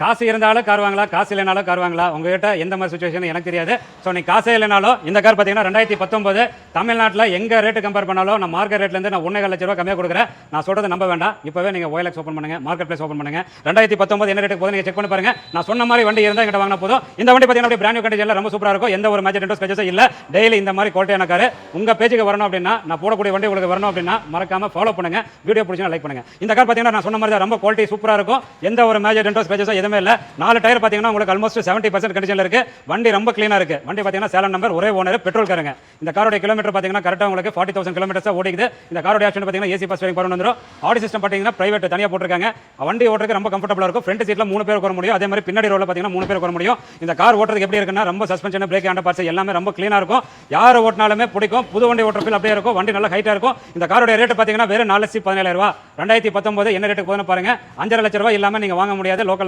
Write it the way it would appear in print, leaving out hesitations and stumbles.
காசு இருந்தாலும் கார் வாங்கலாம், காசு இல்லைனாலும் கார் வாங்கலாம். உங்ககிட்ட எந்த மாதிரி சுச்சுவேஷன் எனக்கு தெரியாது. ஸோ நீ காசே இல்லைனாலும் இந்த கார் பார்த்தீங்கன்னா 2019 தமிழ்நாட்டில் எங்க ரேட்டு கம்பேர் பண்ணாலும் நான் மார்க்கெட் ரேட்லேருந்து நான் 1.5 லட்ச ரூபா கம்மியாக கொடுக்குறேன். நான் சொல்றது நம்ப வேண்டாம். இப்போவே நீங்கள் OLX ஓப்பன் பண்ணுங்க, மார்க்கெட் பிளேஸ் ஓப்பன் பண்ணுங்க. 2019 என்ன ரேட்டுக்கு போதும் நீங்கள் செக் பண்ணி பாருங்க. நான் சொன்ன மாதிரி வண்டி இருந்தால் எங்கிட்ட வாங்கினா போதும். இந்த வண்டி பார்த்தீங்கன்னா பிராண்ட் நியூ கண்டிஷனில் ரொம்ப சூப்பராக இருக்கும். எந்த ஒரு மேஜர் இன்ட்ரெஸ்ட் ஸ்க்ராச்சஸும் இல்லை. டெய்லி இந்த மாதிரி குவாலிட்டியான கார் உங்க பேஜுக்கு வரணும் அப்படின்னா, நான் போடக்கூடிய வண்டி உங்களுக்கு வரணும் அப்படின்னா மறக்காம ஃபாலோ பண்ணுங்க. வீடியோ பிடிச்சா லைக் பண்ணுங்க. இந்த கார் பார்த்தீங்கன்னா நான் சொன்ன மாதிரி தான் ரொம்ப குவாலிட்டி சூப்பராக இருக்கும். எந்த ஒரு மேஜர் இன்ட்ரெஸ்ட் ஸ்க்ராச்சஸும் எதுவுமே இல்லை. 4 டயர் பார்த்தீங்கன்னா உங்களுக்கு ஆல்மோஸ்ட் 70% கண்டிஷன்ல இருக்கு. வண்டி ரொம்ப க்ளீனா இருக்கு. வண்டி பார்த்தீங்கன்னா சேலம் நம்பர், ஒரே ஓனர், பெட்ரோல் காருங்க. இந்த காரோட கிலோமீட்டர் பார்த்தீங்கன்னா கரெக்டாக உங்களுக்கு 40,000 கிலோமீட்டர்ஸ் ஓடிக்குது. இந்த காரோட ஆப்ஷன் பார்த்தீங்கன்னா ஏசி பவர் ஸ்டீரிங் வந்துரும். ஆடியோ சிஸ்டம் பார்த்தீங்கன்னா பிரைவேட் தனியாக போட்டுருக்காங்க. வண்டி ஓட்டுறதுக்கு ரொம்ப கம்ஃபர்டபுளா இருக்கும். ஃப்ரண்ட் சீட்ல 3 பேர் உட்கார முடியும். அதே மாதிரி பின்னாடி ரோல பார்த்தீங்கன்னா 3 பேர் உட்கார முடியும். இந்த கார் ஓட்டுறதுக்கு எப்படி இருக்குன்னா ரொம்ப சஸ்பென்ஷன், பிரேக், ஹேண்ட் பார்ட்ஸ் எல்லாமே ரொம்ப க்ளீனா இருக்கும். யார் ஓட்டினாலுமே பிடிக்கும். புது வண்டி ஓட்டுற ஃபீல் அப்படியே இருக்கும். வண்டி நல்ல ஹைட்டா இருக்கும். இந்த காரோட ரேட் பார்த்தீங்கன்னா வெறும் 4,17,000 ரூபாய். 2019 என்ன ரேட்டுக்கு போகுதுன்னு பாருங்க. 5.5 லட்ச ரூபாய் இல்லாம நீங்க வாங்க முடியாது. லோக்கல்